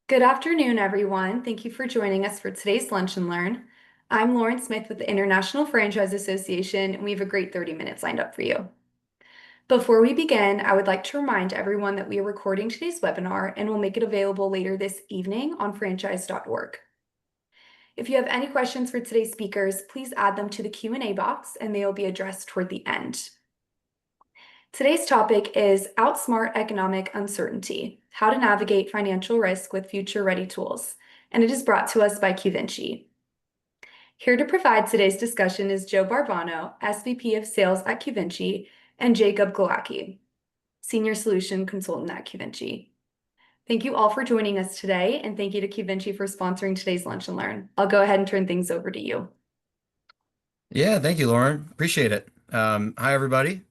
Good afternoon, everyone. Thank you for joining us for today's Lunch and Learn. I'm Lauren Smith with the International Franchise Association, and we have a great 30 minutes lined up for you. Before we begin, I would like to remind everyone that we are recording today's webinar and will make it available later this evening on franchise.org. If you have any questions for today's speakers, please add them to the Q&A box and they will be addressed toward the end. Today's topic is Outsmart Economic Uncertainty, How to Navigate Financial Risk with Future-Ready Tools, and it is brought to us by QVinci. Here to provide today's discussion is Joe Barbano, SVP of Sales at QVinci, and Jacob Glowacki, Senior Solution Consultant at QVinci. Thank you all for joining us today, and thank you to QVinci for sponsoring today's Lunch and Learn. I'll go ahead and turn things over to you. Yeah, thank you, Lauren. Appreciate it. Hi, everybody.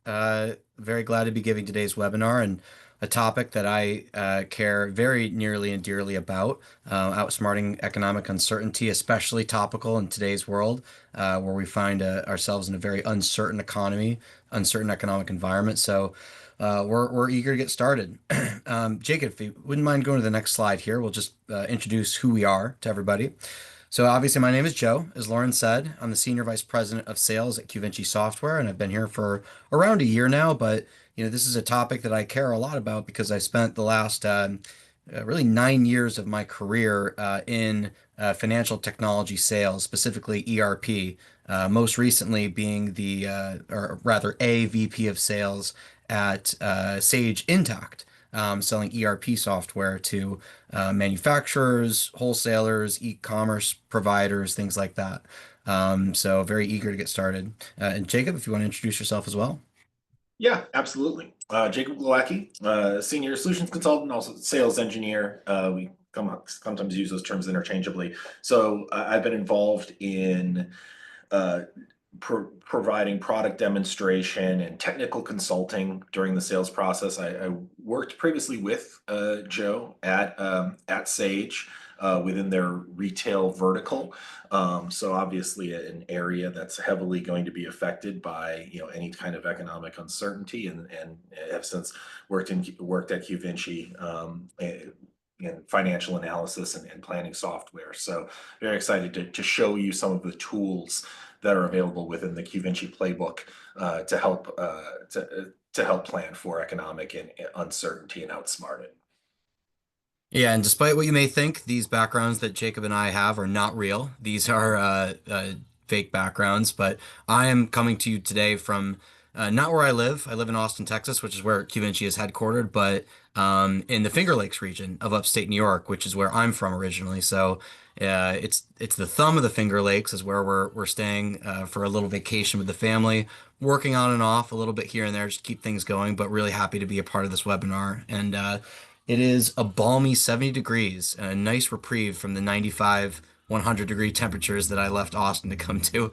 Very glad to be giving today's webinar and a topic that I care very nearly and dearly about, outsmarting economic uncertainty, especially topical in today's world, where we find ourselves in a very uncertain economy, uncertain economic environment. So we're eager to get started. Jacob, if you wouldn't mind going to the next slide here, we'll just introduce who we are to everybody. So obviously my name is Joe, as Lauren said. I'm the Senior Vice President of Sales at QVinci Software, and I've been here for around a year now. But this is a topic that I care a lot about because I spent the last really 9 years of my career in financial technology sales, specifically ERP. Most recently being or rather, a VP of Sales at Sage Intacct, selling ERP software to manufacturers, wholesalers, e-commerce providers, things like that. So very eager to get started. And Jacob, if you want to introduce yourself as well. Yeah, absolutely. Jacob Glowacki, Senior Solutions Consultant, also Sales Engineer. We sometimes use those terms interchangeably. So I've been involved in providing product demonstration and technical consulting during the sales process. I worked previously with Joe at Sage within their retail vertical. So obviously an area that's heavily going to be affected by any kind of economic uncertainty, and have since worked at QVinci in financial analysis and planning software. So very excited to show you some of the tools that are available within the QVinci playbook to help plan for economic and uncertainty and outsmart it. Yeah, and despite what you may think, these backgrounds that Jacob and I have are not real. These are fake backgrounds, but I am coming to you today from not where I live. I live in Austin, Texas, which is where QVinci is headquartered, but in the Finger Lakes region of upstate New York, which is where I'm from originally. So it's the thumb of the Finger Lakes is where we're staying for a little vacation with the family, working on and off a little bit here and there, just keep things going, but really happy to be a part of this webinar. And it is a balmy 70 degrees, a nice reprieve from the 95, 100-degree temperatures that I left Austin to come to.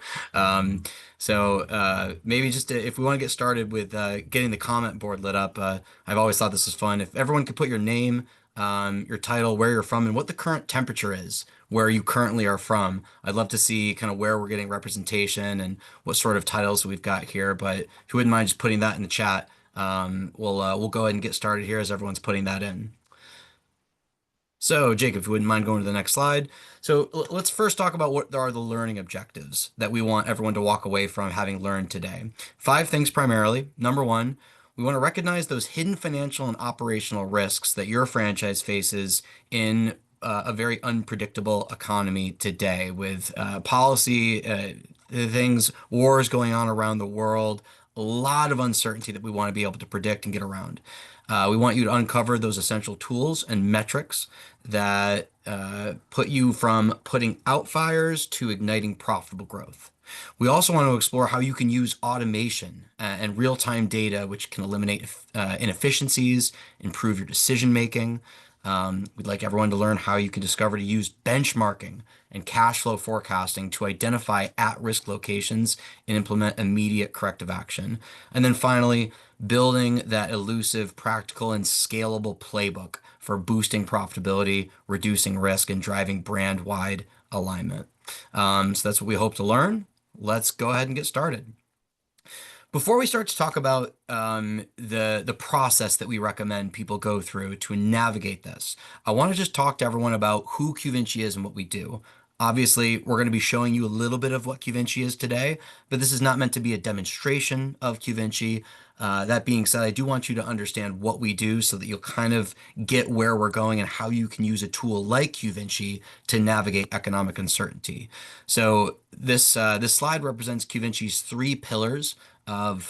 So maybe just if we want to get started with getting the comment board lit up, I've always thought this was fun. If everyone could put your name, your title, where you're from, and what the current temperature is, where you currently are from. I'd love to see kind of where we're getting representation and what sort of titles we've got here. But if you wouldn't mind just putting that in the chat, we'll go ahead and get started here as everyone's putting that in. So, Jake, if you wouldn't mind going to the next slide. So let's first talk about what are the learning objectives that we want everyone to walk away from having learned today. 5 things primarily. Number 1, we want to recognize those hidden financial and operational risks that your franchise faces in a very unpredictable economy today with policy, things, wars going on around the world, a lot of uncertainty that we want to be able to predict and get around. We want you to uncover those essential tools and metrics that put you from putting out fires to igniting profitable growth. We also want to explore how you can use automation and real-time data, which can eliminate inefficiencies, improve your decision making. We'd like everyone to learn how you can discover to use benchmarking and cash flow forecasting to identify at-risk locations and implement immediate corrective action. And then finally, building that elusive, practical, and scalable playbook for boosting profitability, reducing risk, and driving brand-wide alignment. So that's what we hope to learn. Let's go ahead and get started. Before we start to talk about the process that we recommend people go through to navigate this, I want to just talk to everyone about who QVinci is and what we do. Obviously, we're going to be showing you a little bit of what QVinci is today, but this is not meant to be a demonstration of QVinci. That being said, I do want you to understand what we do so that you'll kind of get where we're going and how you can use a tool like QVinci to navigate economic uncertainty. So this slide represents QVinci's three pillars of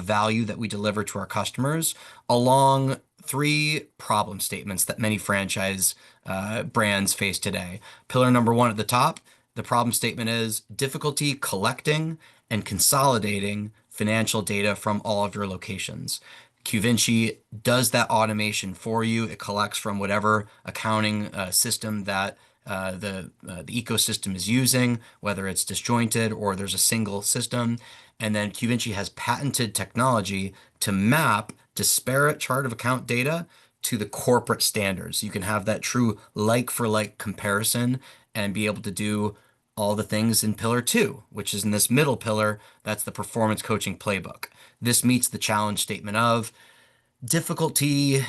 value that we deliver to our customers along three problem statements that many franchise brands face today. Pillar number one at the top, the problem statement is difficulty collecting and consolidating financial data from all of your locations. QVinci does that automation for you. It collects from whatever accounting system that the ecosystem is using, whether it's disjointed or there's a single system. And then QVinci has patented technology to map disparate chart of account data to the corporate standards. You can have that true like for like comparison and be able to do all the things in pillar two, which is in this middle pillar. That's the performance coaching playbook. This meets the challenge statement of difficulty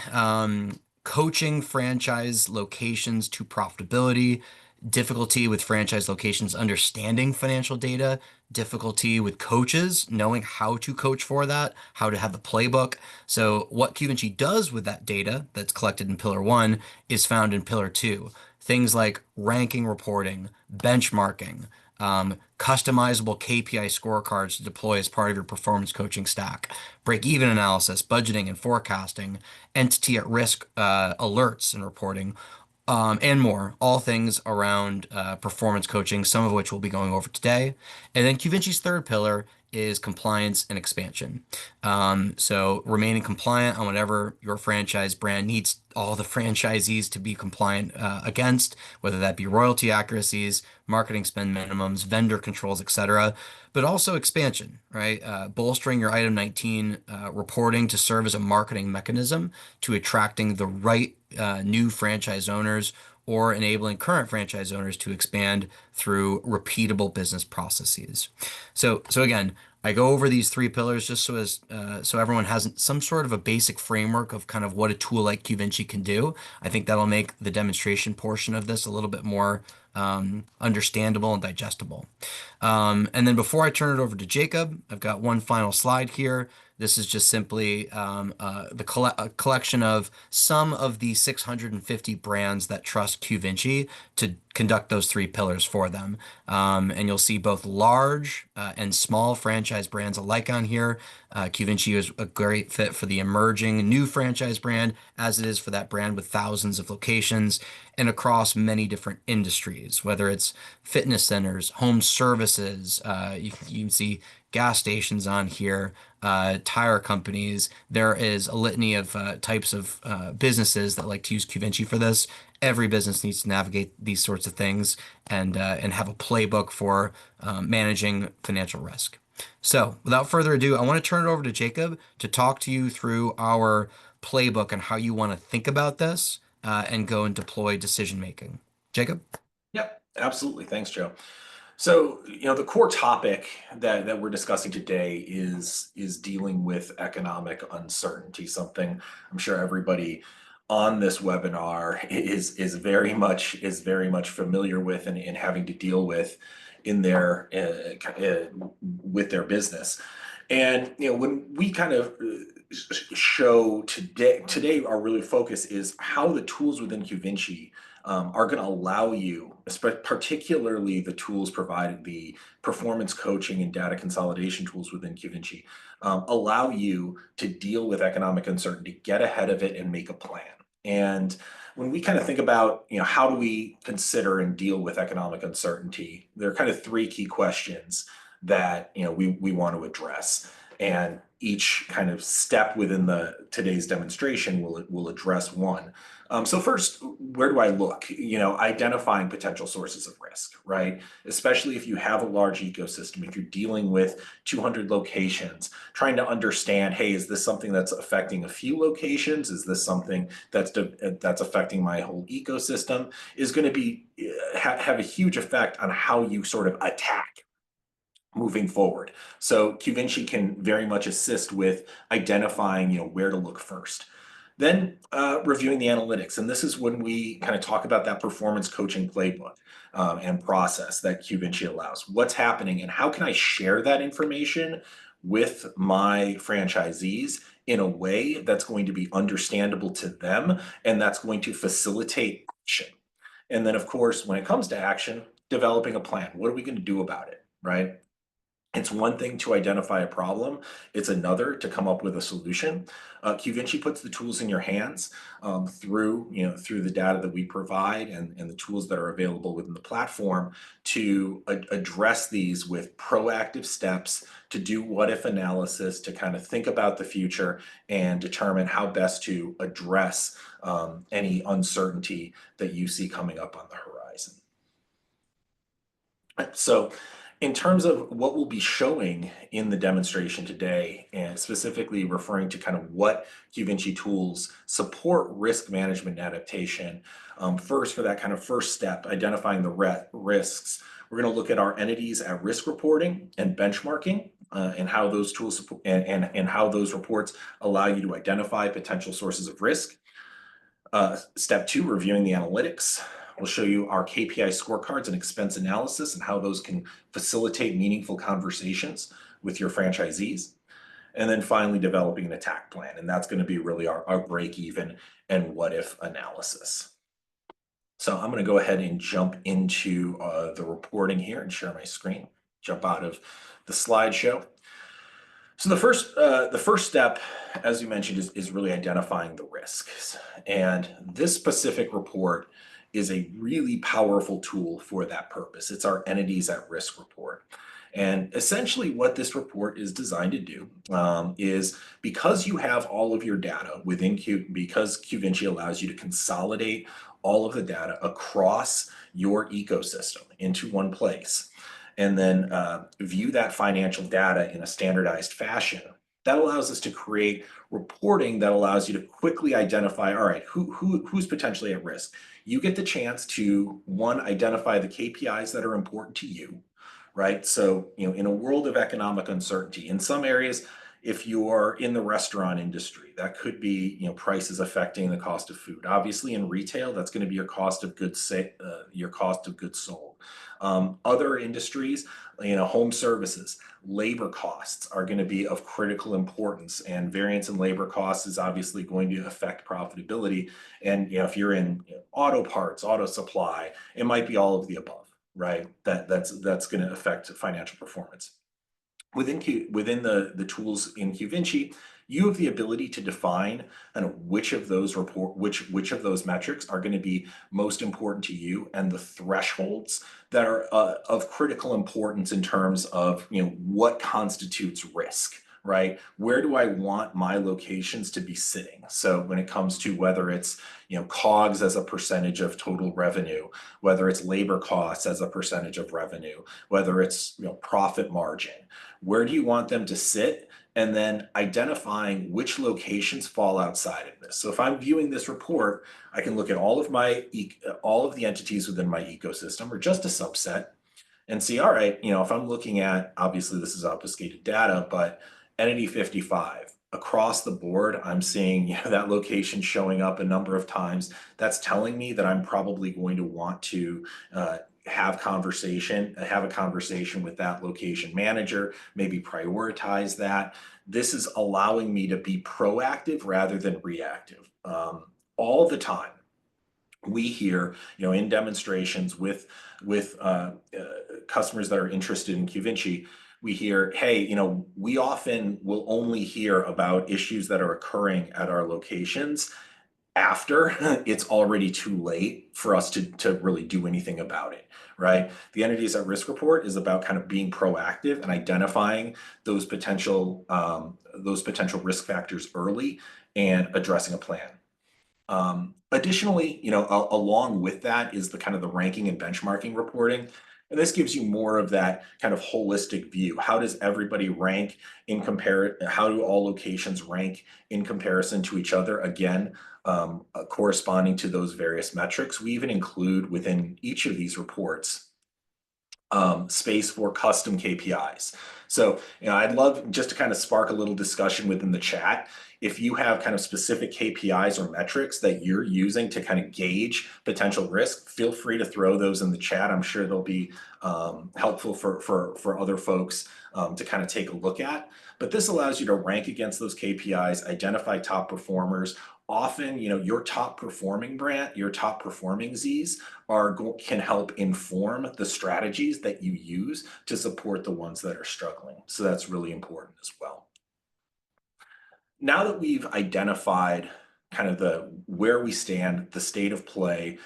coaching franchise locations to profitability, difficulty with franchise locations understanding financial data, difficulty with coaches knowing how to coach for that, how to have the playbook. So, what QVinci does with that data that's collected in pillar one is found in pillar two. Things like ranking reporting, benchmarking, customizable KPI scorecards to deploy as part of your performance coaching stack, break-even analysis, budgeting and forecasting, entity at risk alerts and reporting, and more. All things around performance coaching, some of which we'll be going over today. And then QVinci's third pillar is compliance and expansion. So remaining compliant on whatever your franchise brand needs all the franchisees to be compliant against, whether that be royalty accuracies, marketing spend minimums, vendor controls, etc. But also expansion, right? Bolstering your item 19 reporting to serve as a marketing mechanism to attracting the right new franchise owners or enabling current franchise owners to expand through repeatable business processes. So again, I go over these three pillars just so everyone has some sort of a basic framework of kind of what a tool like QVinci can do. I think that'll make the demonstration portion of this a little bit more understandable and digestible. And then before I turn it over to Jacob, I've got one final slide here. This is just simply a collection of some of the 650 brands that trust QVinci to conduct those three pillars for them. And you'll see both large and small franchise brands alike on here. QVinci is a great fit for the emerging new franchise brand, as it is for that brand with thousands of locations and across many different industries, whether it's fitness centers, home services, you can see gas stations on here, tire companies. There is a litany of types of businesses that like to use QVinci for this. Every business needs to navigate these sorts of things and have a playbook for managing financial risk. So, without further ado, I want to turn it over to Jacob to talk to you through our playbook and how you want to think about this and go and deploy decision making. Jacob? Yep, absolutely. Thanks, Joe. So, the core topic that we're discussing today is dealing with economic uncertainty, something I'm sure everybody on this webinar is very much familiar with and having to deal with in their with their business. And when we kind of show today our really focus is how the tools within QVinci are going to allow you, particularly the tools provided, the performance coaching and data consolidation tools within QVinci, allow you to deal with economic uncertainty, get ahead of it, and make a plan. And when we kind of think about, how do we consider and deal with economic uncertainty, there are kind of three key questions that we want to address. And each kind of step within today's demonstration will address one. So first, where do I look? Identifying potential sources of risk, right? Especially if you have a large ecosystem, if you're dealing with 200 locations, trying to understand, hey, is this something that's affecting a few locations? Is this something that's affecting my whole ecosystem? Is going to be have a huge effect on how you sort of attack moving forward. So QVinci can very much assist with identifying, where to look first. Then reviewing the analytics. And this is when we kind of talk about that performance coaching playbook and process that QVinci allows. What's happening and how can I share that information with my franchisees in a way that's going to be understandable to them and that's going to facilitate action. And then, of course, when it comes to action, developing a plan. What are we going to do about it, right? It's one thing to identify a problem. It's another to come up with a solution. QVinci puts the tools in your hands through the data that we provide and the tools that are available within the platform to address these with proactive steps to do what if analysis, to kind of think about the future and determine how best to address any uncertainty that you see coming up on the horizon. So in terms of what we'll be showing in the demonstration today, and specifically referring to kind of what QVinci tools support risk management and adaptation, first for that kind of first step, identifying the risks, we're going to look at our entities at risk reporting and benchmarking, and how those tools support, and how those reports allow you to identify potential sources of risk. Step two, reviewing the analytics. We'll show you our KPI scorecards and expense analysis and how those can facilitate meaningful conversations with your franchisees. And then finally, developing an attack plan. And that's going to be really our break even and what if analysis. So I'm going to go ahead and jump into the reporting here and share my screen, jump out of the slideshow. So the first step, as you mentioned, is really identifying the risks. And this specific report is a really powerful tool for that purpose. It's our entities at risk report. And essentially what this report is designed to do is, because you have all of your data within because QVinci allows you to consolidate all of the data across your ecosystem into one place, and then view that financial data in a standardized fashion. That allows us to create reporting that allows you to quickly identify, all right, who's potentially at risk. You get the chance to, one, identify the KPIs that are important to you, right? So, in a world of economic uncertainty, in some areas, if you are in the restaurant industry, that could be, prices affecting the cost of food. Obviously, in retail, that's going to be your cost of goods, sold. Other industries, home services, labor costs are going to be of critical importance, and variance in labor costs is obviously going to affect profitability. And if you're in auto parts, auto supply, it might be all of the above, right? That's going to affect financial performance. Within the tools in QVinci, you have the ability to define kind of which of those metrics are going to be most important to you, and the thresholds that are of critical importance in terms of what constitutes risk. Right? Where do I want my locations to be sitting? So when it comes to whether it's COGS as a percentage of total revenue, whether it's labor costs as a percentage of revenue, whether it's profit margin, where do you want them to sit? And then identifying which locations fall outside of this. So if I'm viewing this report, I can look at all of the entities within my ecosystem, or just a subset, and see, all right, if I'm looking at, obviously this is obfuscated data, but entity 55 across the board, I'm seeing that location showing up a number of times. That's telling me that I'm probably going to want to have a conversation with that location manager, maybe prioritize that. This is allowing me to be proactive rather than reactive. All the time we hear, in demonstrations with customers that are interested in QVinci, we hear, hey, we often will only hear about issues that are occurring at our locations after it's already too late for us to really do anything about it, right? The entities at risk report is about kind of being proactive and identifying those potential risk factors early and addressing a plan. Additionally, along with that is the kind of the ranking and benchmarking reporting. And this gives you more of that kind of holistic view. How does everybody rank how do all locations rank in comparison to each other? Again, corresponding to those various metrics. We even include within each of these reports space for custom KPIs. So, I'd love just to kind of spark a little discussion within the chat. If you have kind of specific KPIs or metrics that you're using to kind of gauge potential risk, feel free to throw those in the chat. I'm sure they'll be helpful for other folks to kind of take a look at. But this allows you to rank against those KPIs, identify top performers. Often, your top performing brand, your top performing Zs can help inform the strategies that you use to support the ones that are struggling. So that's really important as well. Now that we've identified kind of where we stand, the state of play,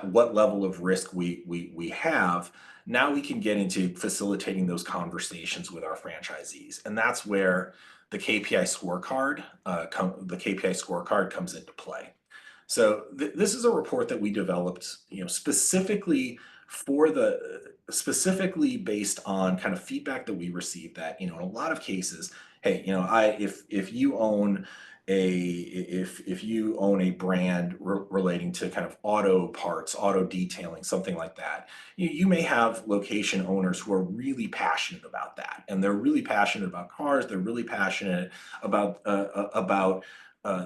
what level of risk we have, now we can get into facilitating those conversations with our franchisees, and that's where the KPI scorecard comes into play. So this is a report that we developed, specifically specifically based on kind of feedback that we received that, in a lot of cases, hey, if you own a brand relating to kind of auto parts, auto detailing, something like that, you may have location owners who are really passionate about that, and they're really passionate about cars. They're really passionate about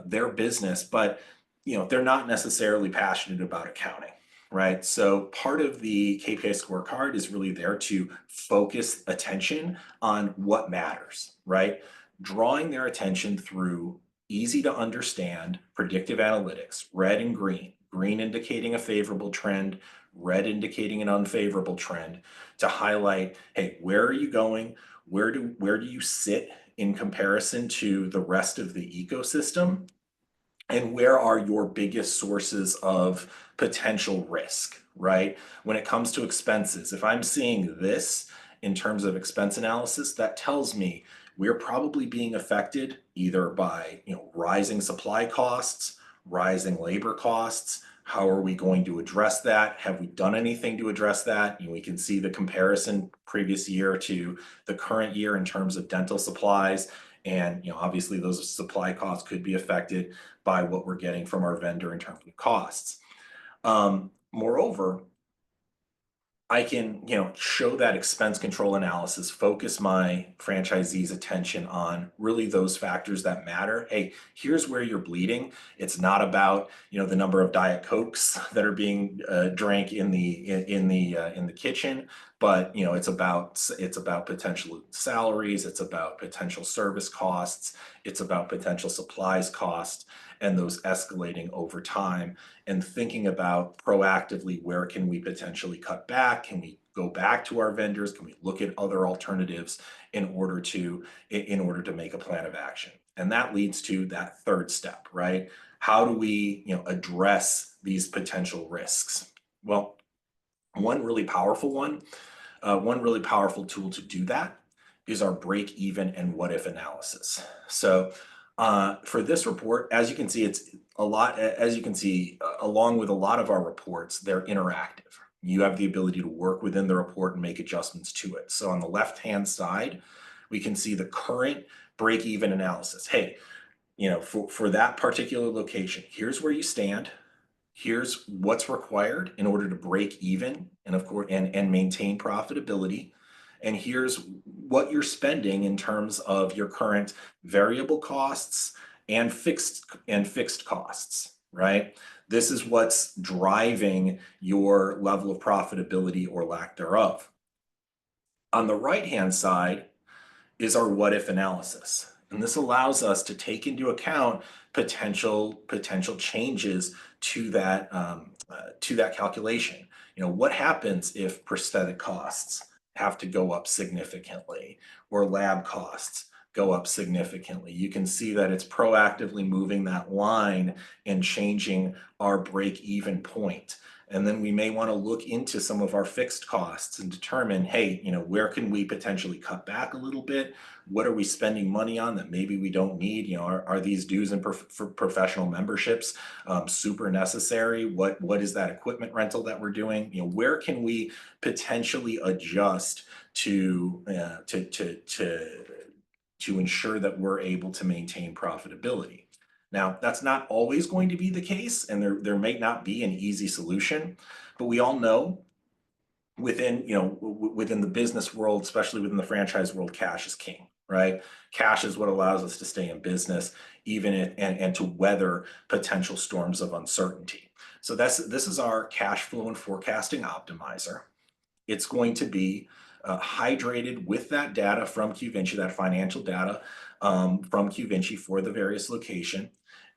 their business, but they're not necessarily passionate about accounting, right? So part of the KPI scorecard is really there to focus attention on what matters, right? Drawing their attention through easy to understand predictive analytics, red and green indicating a favorable trend, red indicating an unfavorable trend, to highlight, hey, where are you going? Where do you sit in comparison to the rest of the ecosystem? And where are your biggest sources of potential risk, right? When it comes to expenses, if I'm seeing this in terms of expense analysis, that tells me we're probably being affected either by, rising supply costs, rising labor costs. How are we going to address that? Have we done anything to address that? We can see the comparison previous year to the current year in terms of dental supplies. And obviously those supply costs could be affected by what we're getting from our vendor in terms of costs. Moreover, I can, show that expense control analysis, focus my franchisees' attention on really those factors that matter. Hey, here's where you're bleeding. It's not about, the number of Diet Cokes that are being drank in the kitchen, but it's about potential salaries. It's about potential service costs. It's about potential supplies costs, and those escalating over time, and thinking about proactively, where can we potentially cut back? Can we go back to our vendors? Can we look at other alternatives in order to make a plan of action? And that leads to that third step, right? How do we, address these potential risks? Well, one really powerful tool to do that is our break even and what if analysis. So for this report, as you can see, along with a lot of our reports, they're interactive. You have the ability to work within the report and make adjustments to it. So on the left-hand side, we can see the current break-even analysis. Hey, for that particular location, here's where you stand. Here's what's required in order to break even and of course and maintain profitability. And here's what you're spending in terms of your current variable costs and fixed costs, right? This is what's driving your level of profitability or lack thereof. On the right-hand side is our what if analysis. And this allows us to take into account potential changes to that calculation. What happens if prosthetic costs have to go up significantly, or lab costs go up significantly? You can see that it's proactively moving that line and changing our break-even point. And then we may want to look into some of our fixed costs and determine, hey, where can we potentially cut back a little bit? What are we spending money on that maybe we don't need? Are these dues and for professional memberships super necessary? What is that equipment rental that we're doing? Where can we potentially adjust to ensure that we're able to maintain profitability? Now, that's not always going to be the case, and there may not be an easy solution, but we all know within, within the business world, especially within the franchise world, cash is king, right? Cash is what allows us to stay in business, even and to weather potential storms of uncertainty. So this is our cash flow and forecasting optimizer. It's going to be hydrated with that data from QVinci, that financial data from QVinci for the various location,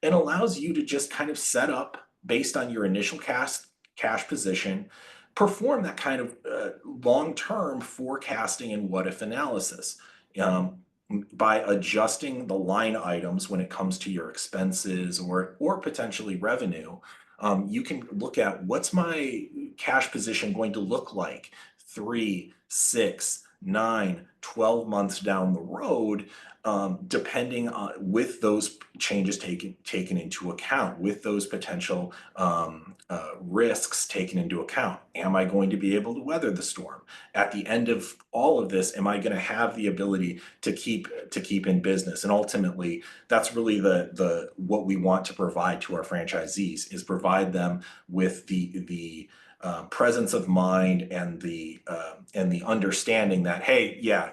and allows you to just kind of set up based on your initial cash position, perform that kind of long-term forecasting and what if analysis. Um, by adjusting the line items when it comes to your expenses or potentially revenue, you can look at what's my cash position going to look like 3, 6, 9, 12 months down the road, depending on with those changes taken into account, with those potential risks taken into account. Am I going to be able to weather the storm? At the end of all of this, am I going to have the ability to keep in business? And ultimately, that's really the what we want to provide to our franchisees, is provide them with the presence of mind and the understanding that, hey, yeah,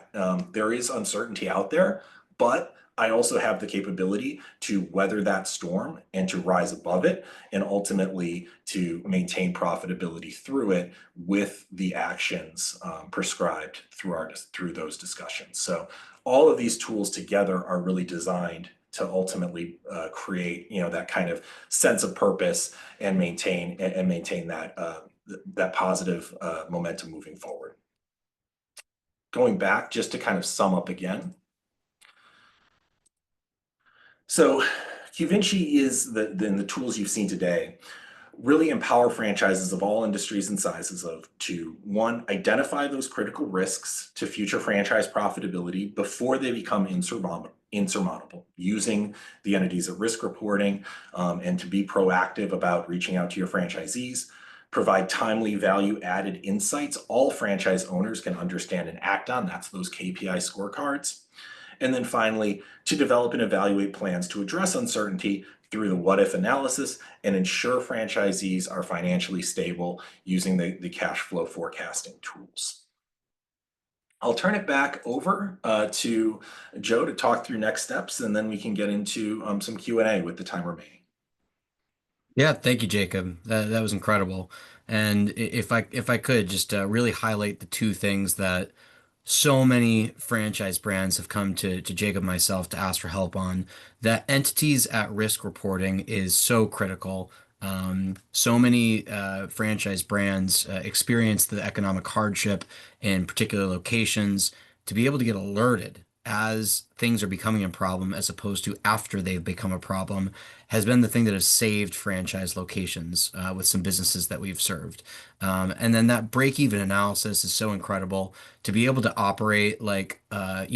there is uncertainty out there, but I also have the capability to weather that storm and to rise above it, and ultimately to maintain profitability through it with the actions prescribed through those discussions. So all of these tools together are really designed to ultimately create, that kind of sense of purpose and maintain that positive momentum moving forward. Going back, just to kind of sum up again. So QVinci is the tools you've seen today really empower franchises of all industries and sizes to one, identify those critical risks to future franchise profitability before they become insurmountable, using the entities of risk reporting, and to be proactive about reaching out to your franchisees, provide timely value added insights all franchise owners can understand and act on. That's those KPI scorecards. And then finally, to develop and evaluate plans to address uncertainty through the what if analysis and ensure franchisees are financially stable using the cash flow forecasting tools. I'll turn it back over to Joe to talk through next steps, and then we can get into some Q&A with the time remaining. Yeah, thank you, Jacob. That was incredible. And if I could just really highlight the two things that so many franchise brands have come to Jacob and myself to ask for help on. That entities at risk reporting is so critical. So many franchise brands experience the economic hardship in particular locations to be able to get alerted as things are becoming a problem as opposed to after they've become a problem has been the thing that has saved franchise locations with some businesses that we've served. And then that break-even analysis is so incredible to be able to operate like a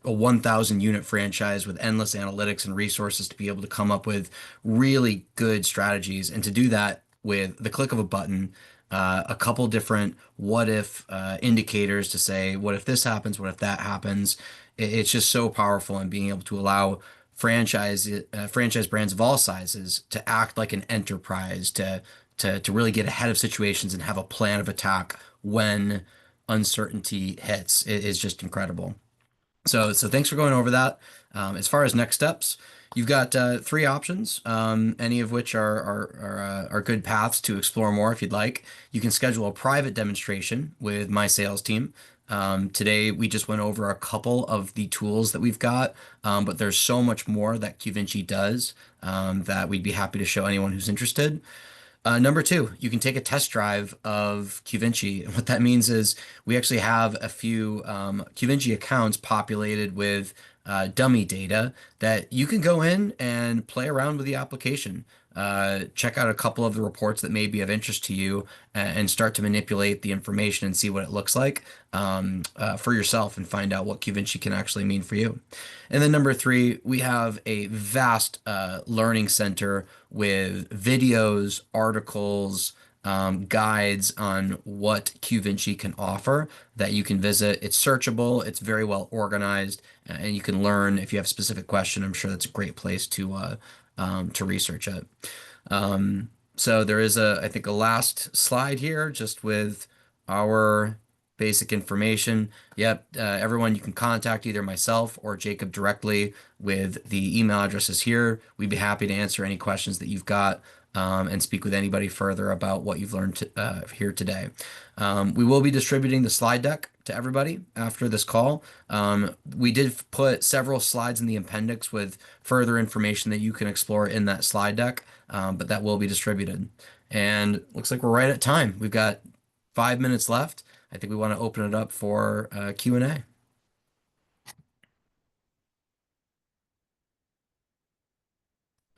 1,000 unit franchise with endless analytics and resources to be able to come up with really good strategies and to do that with the click of a button. A couple different what if indicators to say, what if this happens? What if that happens? It's just so powerful in being able to allow franchise brands of all sizes to act like an enterprise, to really get ahead of situations and have a plan of attack when uncertainty hits. It is just incredible. So thanks for going over that. As far as next steps, you've got three options, any of which are good paths to explore more if you'd like. You can schedule a private demonstration with my sales team. Today we just went over a couple of the tools that we've got, but there's so much more that QVinci does that we'd be happy to show anyone who's interested. Number two, you can take a test drive of QVinci. And what that means is we actually have a few QVinci accounts populated with dummy data that you can go in and play around with the application. Check out a couple of the reports that may be of interest to you and start to manipulate the information and see what it looks like for yourself and find out what QVinci can actually mean for you. And then number three, we have a vast learning center with videos, articles, guides on what QVinci can offer that you can visit. It's searchable, it's very well organized, and you can learn if you have a specific question. I'm sure that's a great place to research it. So there is I think, a last slide here just with our basic information. Yep, everyone, you can contact either myself or Jacob directly with the email addresses here. We'd be happy to answer any questions that you've got, and speak with anybody further about what you've learned here today. We will be distributing the slide deck to everybody after this call. We did put several slides in the appendix with further information that you can explore in that slide deck, but that will be distributed. And looks like we're right at time. We've got 5 minutes left. I think we want to open it up for Q&A.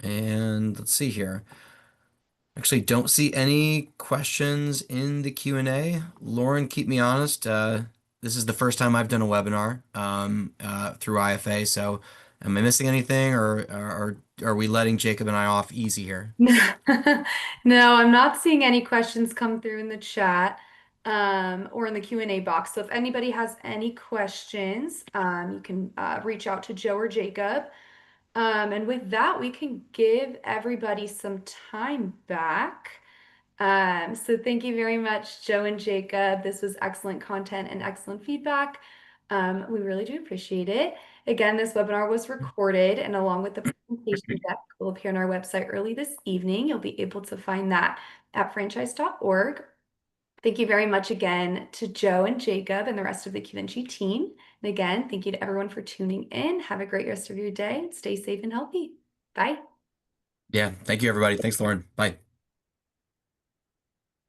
And let's see here. Actually, don't see any questions in the Q&A. Lauren, keep me honest. This is the first time I've done a webinar through IFA, so am I missing anything, or are we letting Jacob and I off easy here? No, I'm not seeing any questions come through in the chat or in the Q&A box. So if anybody has any questions, you can reach out to Joe or Jacob. And with that, we can give everybody some time back. So thank you very much, Joe and Jacob. This was excellent content and excellent feedback. We really do appreciate it. Again, this webinar was recorded, and along with the presentation deck will appear on our website early this evening. You'll be able to find that at franchise.org. Thank you very much again to Joe and Jacob and the rest of the QNG team. And again, thank you to everyone for tuning in. Have a great rest of your day. Stay safe and healthy. Bye. Yeah, thank you, everybody. Thanks, Lauren. Bye.